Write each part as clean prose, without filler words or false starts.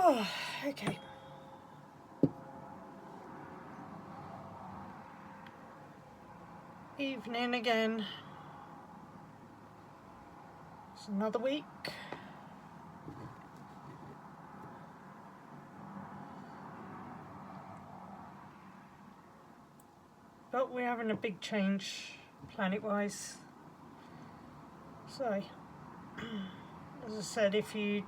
Oh, okay. Evening again. It's another week. But we're having a big change planet-wise. So, as I said, if you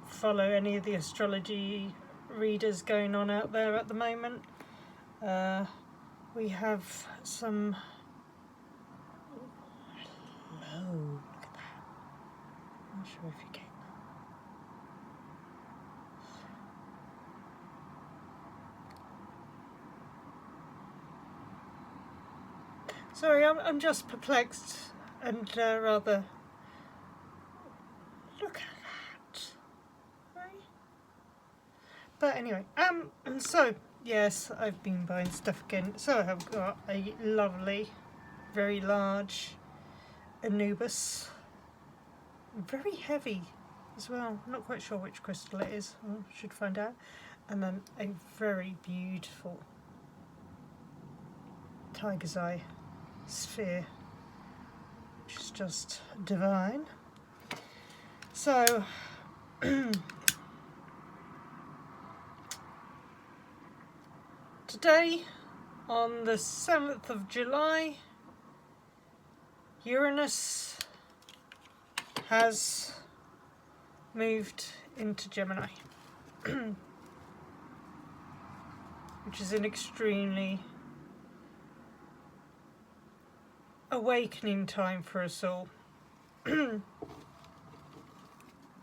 follow any of the astrology readers going on out there at the moment, we have some... Hello, look at that. I'm not sure if you can. Sorry, I'm just perplexed and rather... Look at that. Right? But anyway, so, yes, I've been buying stuff again. So I've got a lovely, very large Anubis. Very heavy as well. I'm not quite sure which crystal it is. I should find out. And then a very beautiful tiger's eye sphere, which is just divine. So today, on the 7th of July, Uranus has moved into Gemini, which is an extremely awakening time for us all.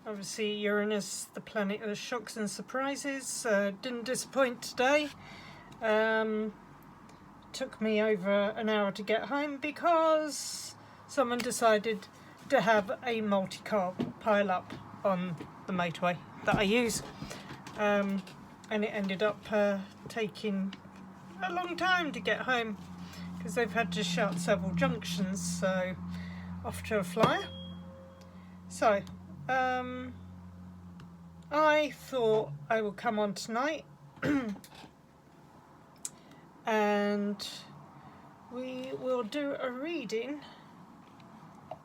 Obviously, Uranus, the planet of shocks and surprises, didn't disappoint today. Took me over an hour to get home because someone decided to have a multi-car pile up on the motorway that I use, and it ended up taking a long time to get home because they've had to shut several junctions, so off to a flyer. So I thought I would come on tonight and we will do a reading. I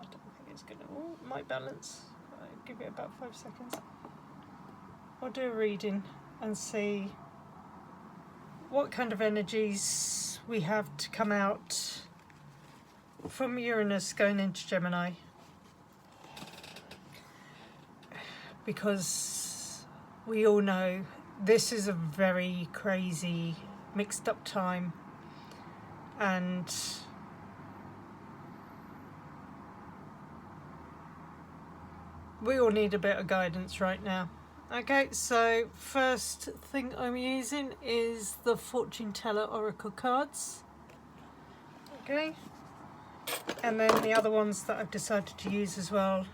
don't think it's gonna, oh, it might balance. I'll give it about 5 seconds. I'll do a reading and see what kind of energies we have to come out from Uranus going into Gemini, because we all know this is a very crazy, mixed up time, and we all need a bit of guidance right now. Okay, so first thing I'm using is the Fortune Teller Oracle cards. Okay, and then the other ones that I've decided to use as well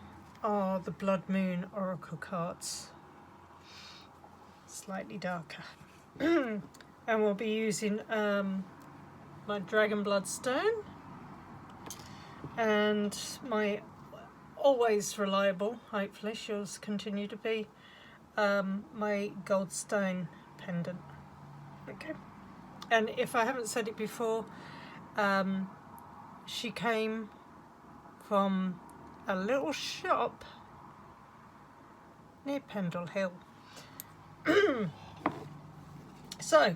are the Blood Moon Oracle cards, slightly darker. And we'll be using my Dragon Blood Stone and my always reliable, hopefully she'll continue to be, my gold stone pendant. Okay, and if I haven't said it before, she came from a little shop near Pendle Hill. So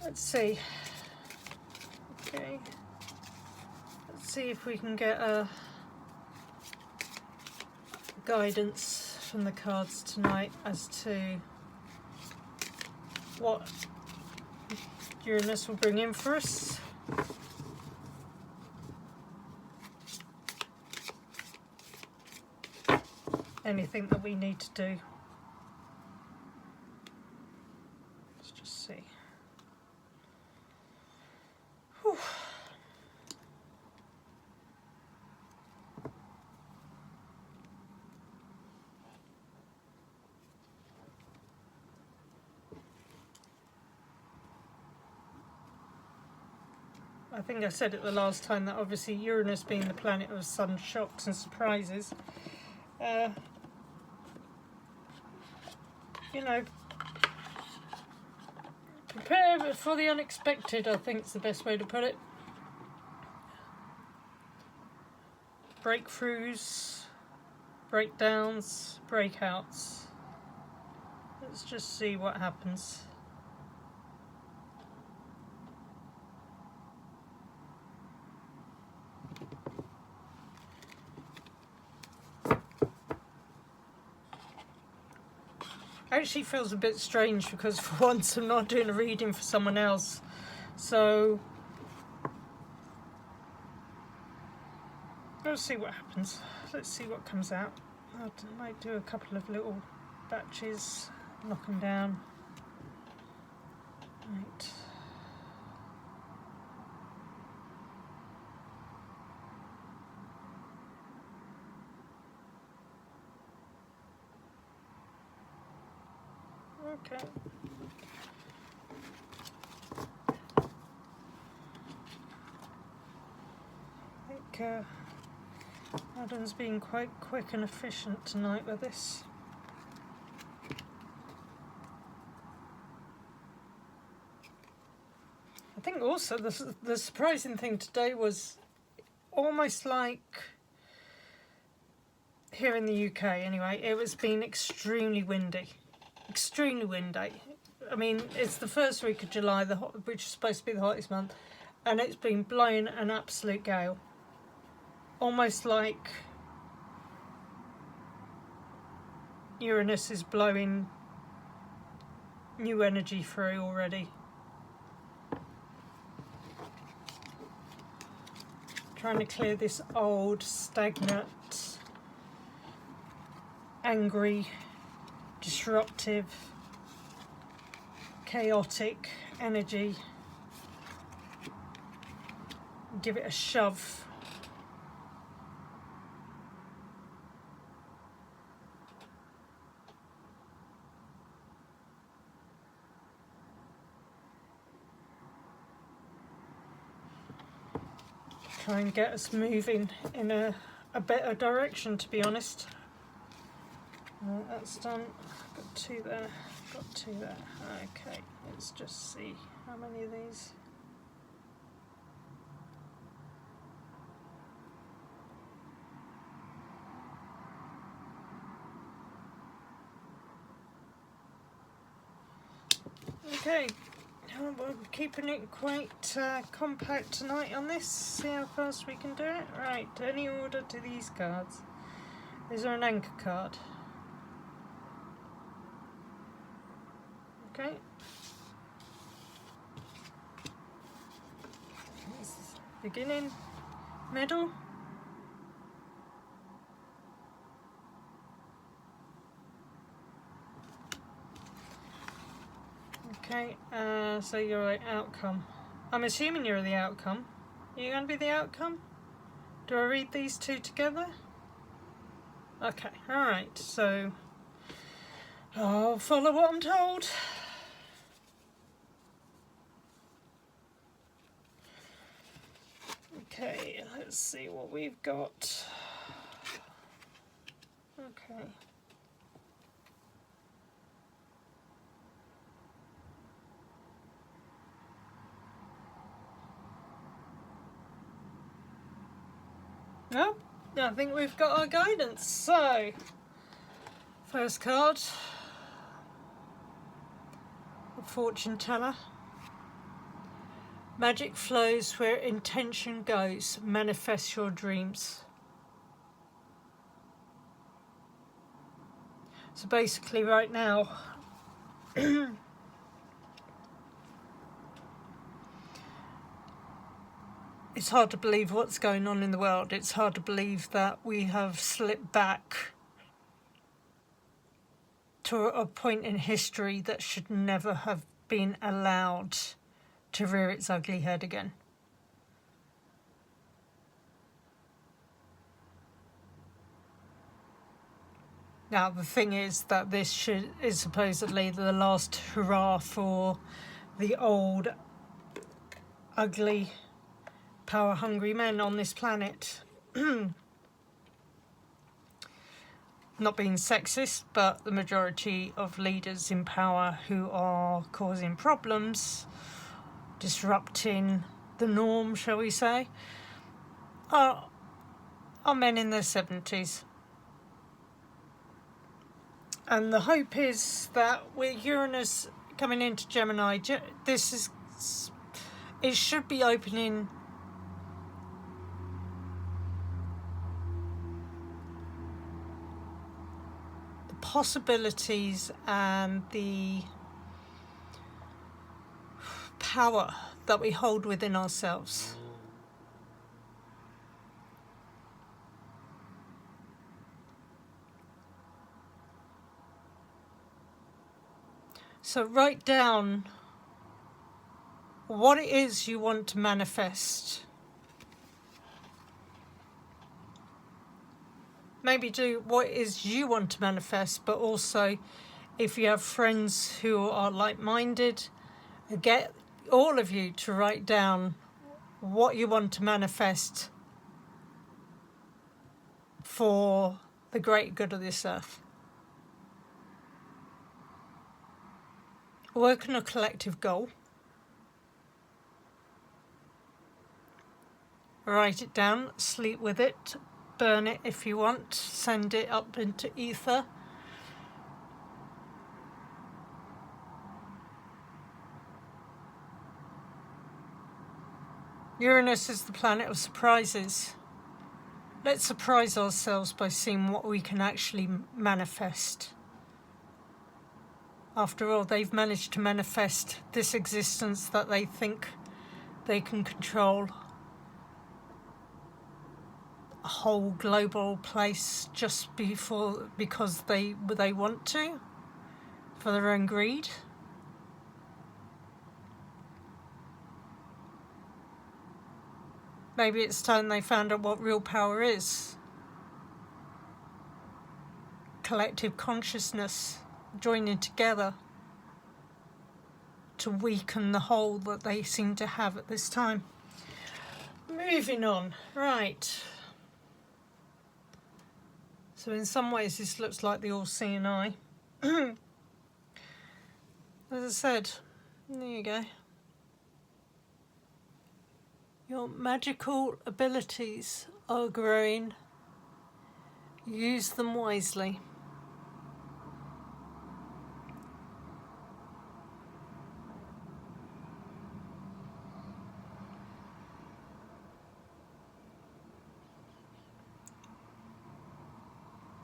let's see. Okay, let's see if we can get a guidance from the cards tonight as to what Uranus will bring in for us. Anything that we need to do. Let's just see. Whew. I think I said it the last time that obviously Uranus being the planet of sun shocks and surprises, you know, prepare for the unexpected, I think is the best way to put it. Breakthroughs, breakdowns, breakouts. Let's just see what happens. Actually feels a bit strange because for once I'm not doing a reading for someone else, so let's see what happens. Let's see what comes out. I might do a couple of little batches, knock them down. Right. Okay. I think Adam's been quite quick and efficient tonight with this. I think also the surprising thing today was almost like here in the UK anyway, it was been extremely windy. Extremely windy. I mean, it's the first week of July, which is supposed to be the hottest month, and it's been blowing an absolute gale. Almost like Uranus is blowing new energy through already. Trying to clear this old, stagnant, angry, disruptive, chaotic energy. Give it a shove. Try and get us moving in a better direction, to be honest. That's done. Got two there. Got two there. Okay, let's just see how many of these. Okay, we're keeping it quite compact tonight on this. See how fast we can do it. Right, any order to these cards? Is there an anchor card? Okay. Beginning, middle. Okay, so you're the outcome. I'm assuming you're the outcome. Are you going to be the outcome? Do I read these two together? Okay, alright, so I'll follow what I'm told. Okay, let's see what we've got. Okay. No, I think we've got our guidance. So, first card, the fortune teller. Magic flows where intention goes. Manifest your dreams. So basically right now, it's hard to believe what's going on in the world. It's hard to believe that we have slipped back to a point in history that should never have been allowed to rear its ugly head again. Now the thing is that this is supposedly the last hurrah for the old, ugly, power-hungry men on this planet. not being sexist, but the majority of leaders in power who are causing problems, disrupting the norm, shall we say, are men in their 70s. And the hope is that with Uranus coming into Gemini, it should be opening the possibilities and the power that we hold within ourselves. So write down what it is you want to manifest. Maybe do what it is you want to manifest, but also if you have friends who are like-minded, get all of you to write down what you want to manifest for the great good of this earth. Work on a collective goal. Write it down, sleep with it, burn it if you want, send it up into ether. Uranus is the planet of surprises. Let's surprise ourselves by seeing what we can actually manifest. After all, they've managed to manifest this existence that they think they can control. A whole global place just because they want to, for their own greed. Maybe it's time they found out what real power is. Collective consciousness joining together to weaken the whole that they seem to have at this time. Moving on, right. So in some ways this looks like the all-seeing eye. As I said, there you go. Your magical abilities are growing. Use them wisely.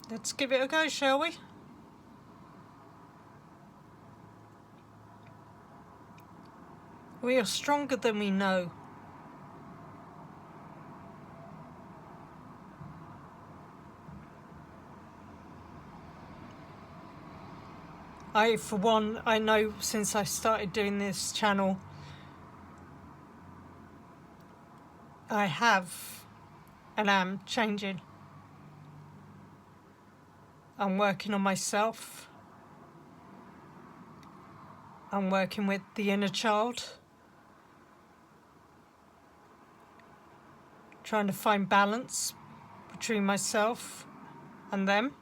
Let's give it a go, shall we? We are stronger than we know. For one, I know since I started doing this channel, I have and am changing. I'm working on myself. I'm working with the inner child. Trying to find balance between myself and them.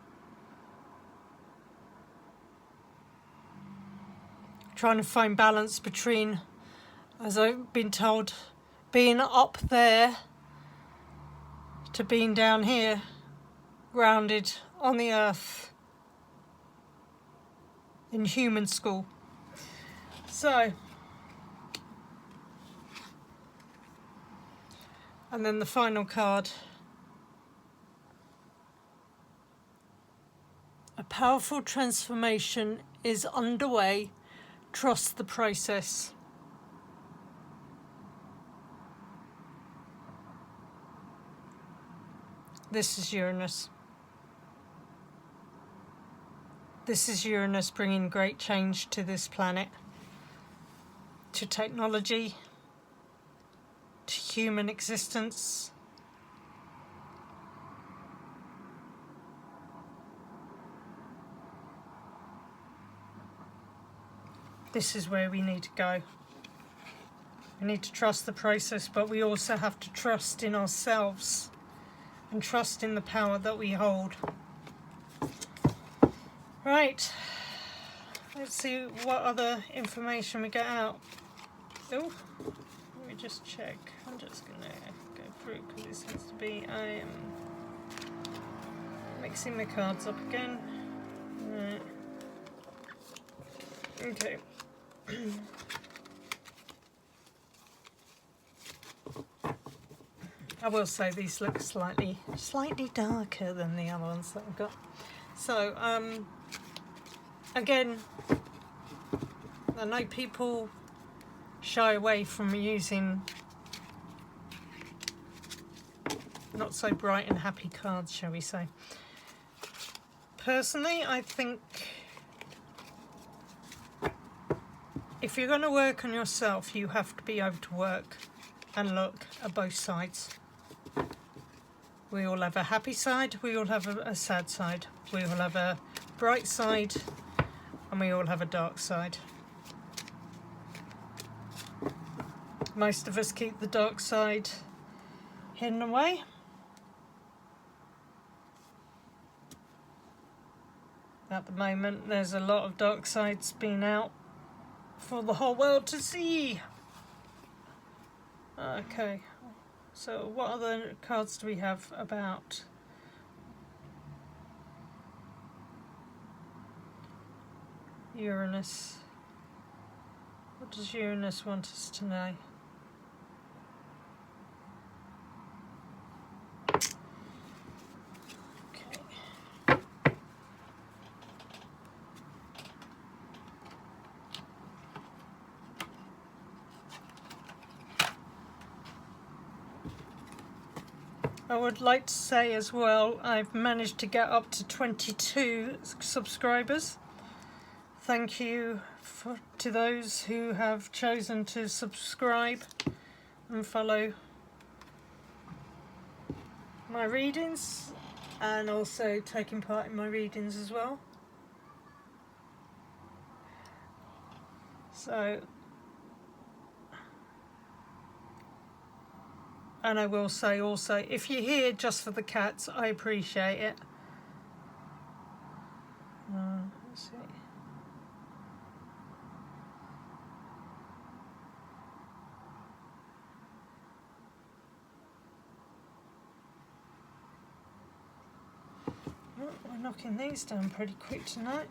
Trying to find balance between, as I've been told, being up there to being down here, grounded on the earth in human school. So, and then the final card. A powerful transformation is underway. Trust the process. This is Uranus. This is Uranus bringing great change to this planet, to technology, to human existence. This is where we need to go. We need to trust the process, but we also have to trust in ourselves and trust in the power that we hold. Right, let's see what other information we get out. Oh, let me just check. I'm just gonna go through because it seems to be I am mixing my cards up again. Right. Okay. I will say these look slightly darker than the other ones that I've got. So, again, I know people shy away from using not so bright and happy cards, shall we say. Personally, I think if you're going to work on yourself, you have to be able to work and look at both sides. We all have a happy side, we all have a sad side. We all have a bright side and we all have a dark side. Most of us keep the dark side hidden away. At the moment, there's a lot of dark sides being out for the whole world to see. Okay, so what other cards do we have about? Uranus. What does Uranus want us to know? I would like to say as well, I've managed to get up to 22 subscribers. Thank you to those who have chosen to subscribe and follow my readings and also taking part in my readings as well. So, and I will say also, if you're here just for the cats, I appreciate it. Let's see. Oh, we're knocking these down pretty quick tonight.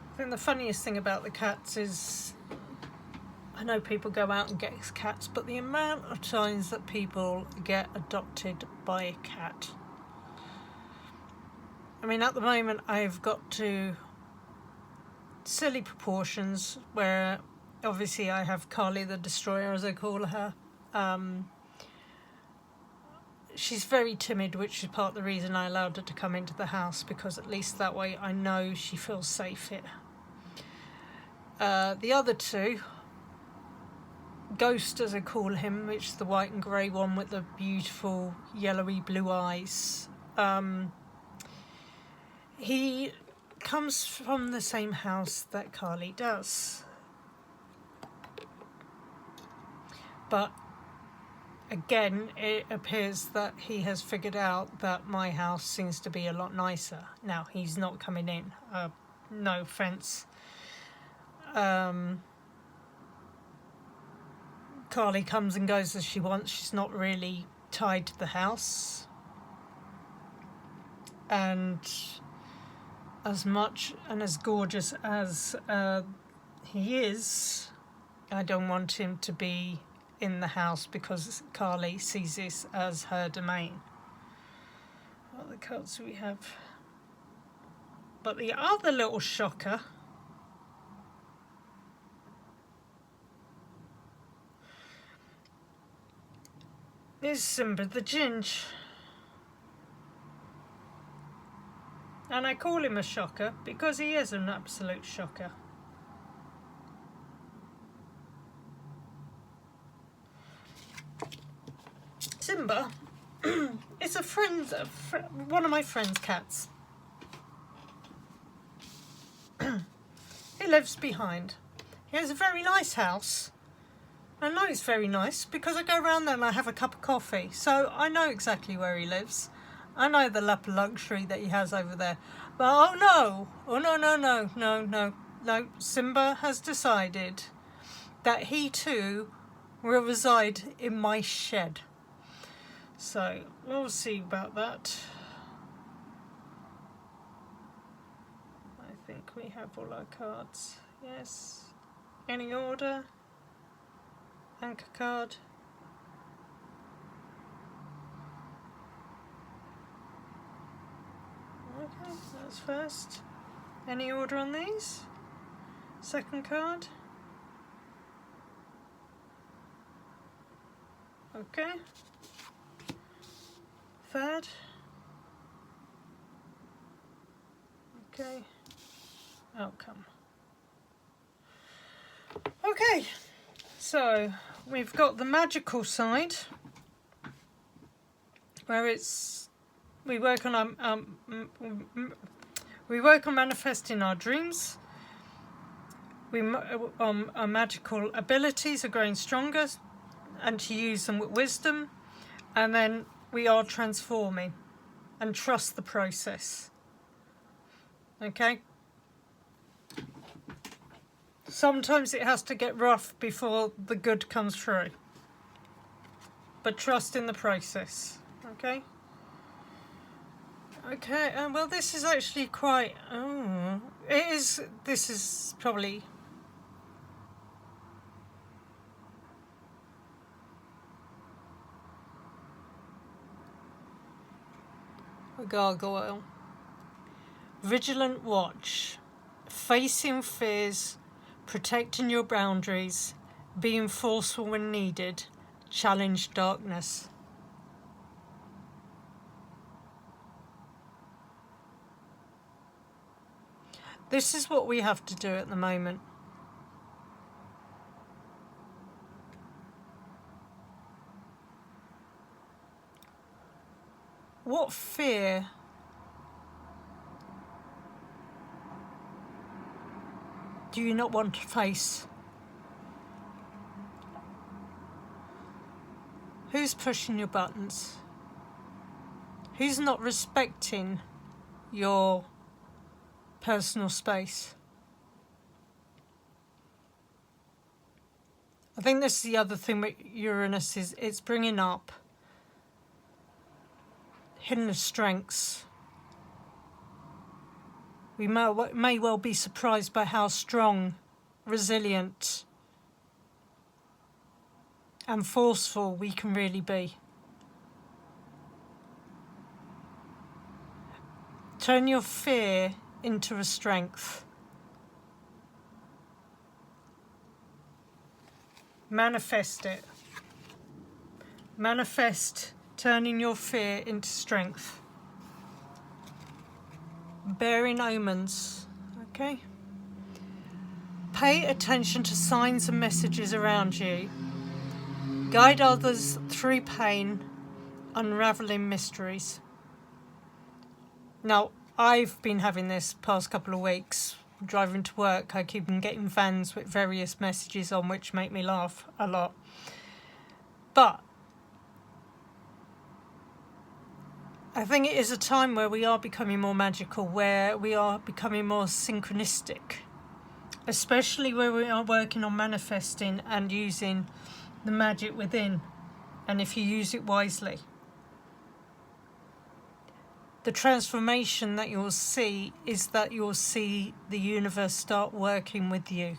I think the funniest thing about the cats is, I know people go out and get cats, but the amount of times that people get adopted by a cat. I mean, at the moment I've got to silly proportions where obviously I have Carly the Destroyer, as I call her. She's very timid, which is part of the reason I allowed her to come into the house, because at least that way I know she feels safe here. The other two, Ghost as I call him, which is the white and grey one with the beautiful yellowy blue eyes, he comes from the same house that Carly does. But again, it appears that he has figured out that my house seems to be a lot nicer. Now, he's not coming in, no offence. Carly comes and goes as she wants. She's not really tied to the house. And as much and as gorgeous as he is, I don't want him to be in the house because Carly sees this as her domain. What other cards do we have? But the other little shocker is Simba the Ginge. And I call him a shocker because he is an absolute shocker. Simba is one of my friend's cats. lives behind. He has a very nice house. I know it's very nice because I go around there and I have a cup of coffee. So I know exactly where he lives. I know the lap of luxury that he has over there. But oh no, no. Simba has decided that he too will reside in my shed. So we'll see about that. I think we have all our cards. Yes. Any order? Anchor card. Okay, that's first. Any order on these? Second card. Okay. Third. Okay. Outcome. Okay, so we've got the magical side where we work on manifesting our dreams. Our magical abilities are growing stronger, and to use them with wisdom, and then we are transforming and trust the process. Okay? Sometimes it has to get rough before the good comes through, but trust in the process. Okay? Okay, well this is actually quite, this is probably a gargoyle. Vigilant watch, facing fears, protecting your boundaries, being forceful when needed, challenge darkness. This is what we have to do at the moment. What fear do you not want to face? Who's pushing your buttons? Who's not respecting your personal space? I think this is the other thing with Uranus, is it's bringing up hidden strengths. We may well be surprised by how strong, resilient and forceful we can really be. Turn your fear into a strength. Manifest it. Manifest turning your fear into strength. Bearing omens, okay? Pay attention to signs and messages around you. Guide others through pain, unraveling mysteries. Now, I've been having this past couple of weeks. Driving to work, I keep on getting vans with various messages on, which make me laugh a lot. But I think it is a time where we are becoming more magical, where we are becoming more synchronistic, especially where we are working on manifesting and using the magic within, and if you use it wisely. The transformation that you'll see is that you'll see the universe start working with you.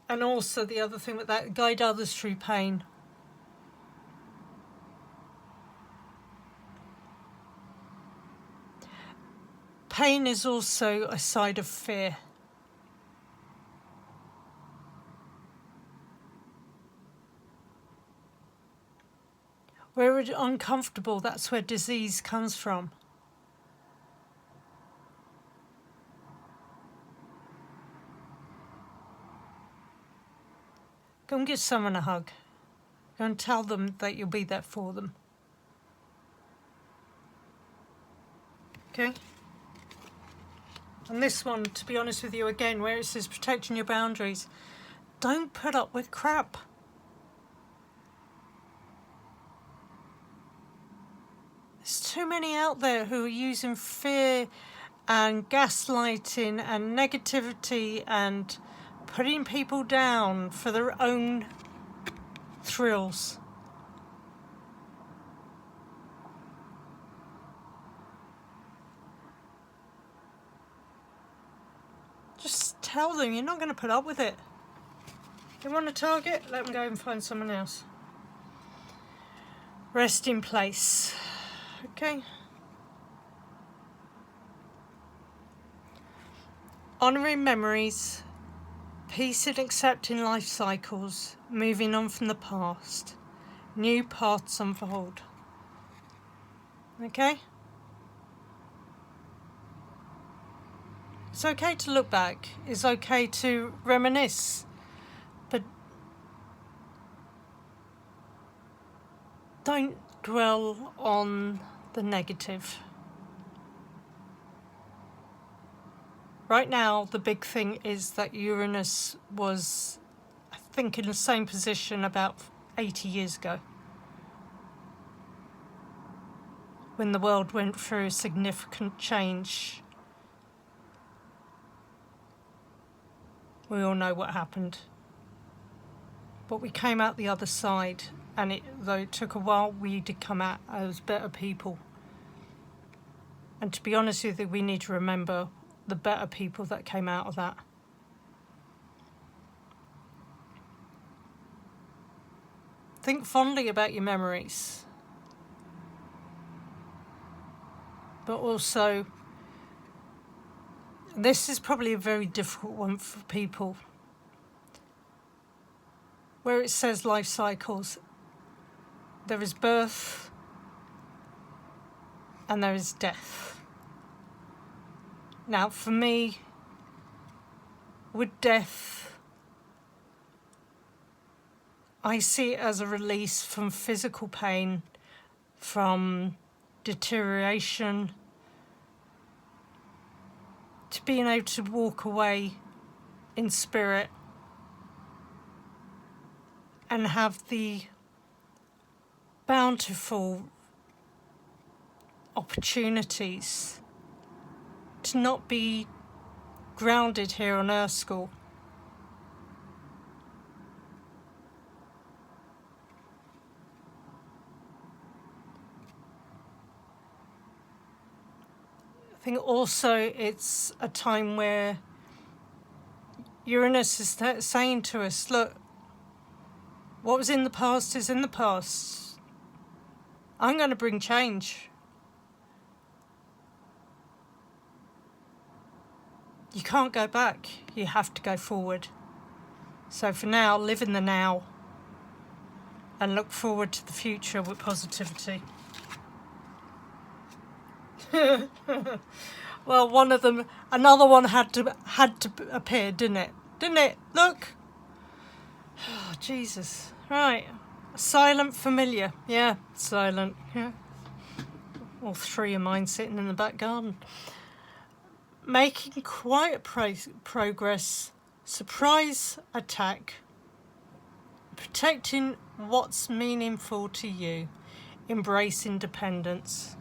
And also the other thing with that, guide others through pain. Pain is also a side of fear. Where we're uncomfortable, that's where disease comes from. Go and give someone a hug. Go and tell them that you'll be there for them. Okay. And this one, to be honest with you, again, where it says protecting your boundaries, don't put up with crap. There's too many out there who are using fear and gaslighting and negativity and putting people down for their own thrills. Just tell them you're not going to put up with it. They want a target, let them go and find someone else. Rest in place. Okay. Honouring memories, peace and accepting life cycles, moving on from the past, new paths unfold. Okay? It's okay to look back, it's okay to reminisce, but don't dwell on the negative. Right now, the big thing is that Uranus was, I think, in the same position about 80 years ago, when the world went through a significant change. We all know what happened. But we came out the other side, and though it took a while, we did come out as better people. And to be honest with you, we need to remember the better people that came out of that. Think fondly about your memories. But also, this is probably a very difficult one for people. Where it says life cycles, there is birth and there is death. Now, for me, with death, I see it as a release from physical pain, from deterioration, to being able to walk away in spirit and have the bountiful opportunities to not be grounded here on Earth School. I think also it's a time where Uranus is saying to us, look, what was in the past is in the past. I'm going to bring change. You can't go back. You have to go forward. So for now, live in the now and look forward to the future with positivity. Well, another one had to appear, didn't it? Didn't it? Look. Oh, Jesus. Right. Silent familiar. Yeah, silent. Yeah. All three of mine sitting in the back garden. Making quiet progress. Surprise attack. Protecting what's meaningful to you. Embrace independence.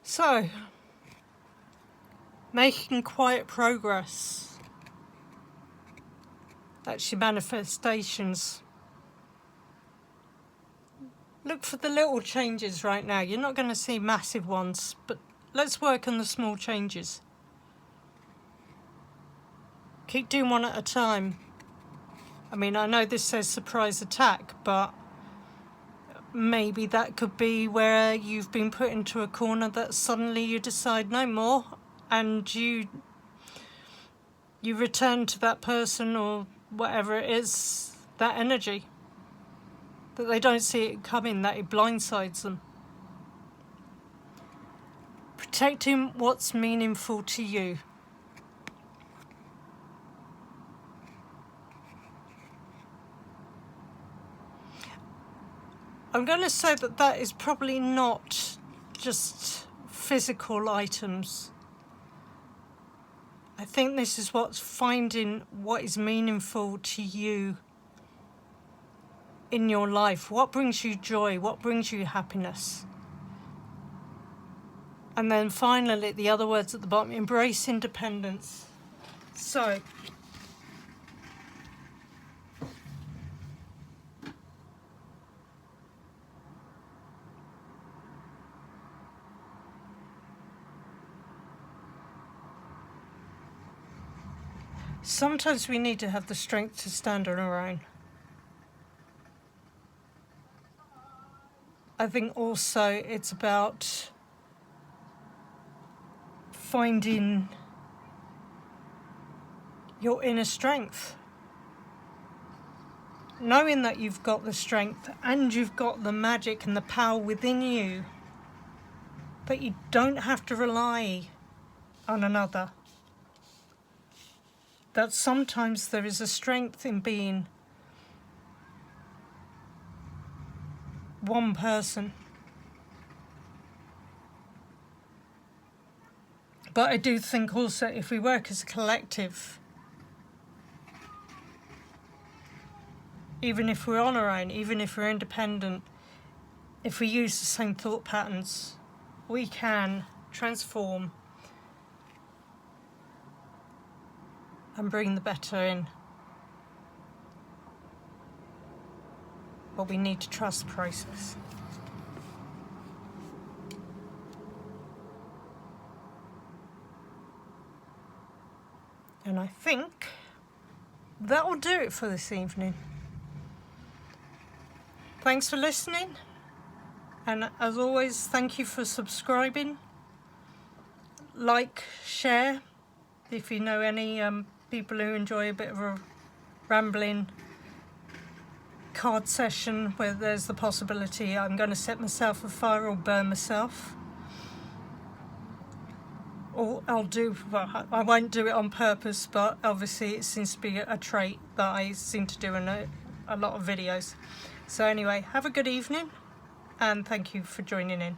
So, making quiet progress. That's your manifestations. Look for the little changes right now. You're not going to see massive ones, but let's work on the small changes. Keep doing one at a time. I mean, I know this says surprise attack, but maybe that could be where you've been put into a corner that suddenly you decide no more, and you return to that person or whatever it is, that energy. that they don't see it coming, that it blindsides them. Protecting what's meaningful to you. I'm going to say that that is probably not just physical items. I think this is what's finding what is meaningful to you in your life. What brings you joy? What brings you happiness? And then finally, the other words at the bottom, embrace independence. So, sometimes we need to have the strength to stand on our own. I think also it's about finding your inner strength. Knowing that you've got the strength and you've got the magic and the power within you, that you don't have to rely on another. That sometimes there is a strength in being one person. But I do think also if we work as a collective, even if we're on our own, even if we're independent, if we use the same thought patterns, we can transform and bring the better in. But we need to trust the process. And I think that will do it for this evening. Thanks for listening. And as always, thank you for subscribing. Like, share. If you know any people who enjoy a bit of a rambling card session where there's the possibility I'm going to set myself afire or burn myself. Or well, I won't do it on purpose, but obviously it seems to be a trait that I seem to do in a lot of videos. So anyway, have a good evening and thank you for joining in.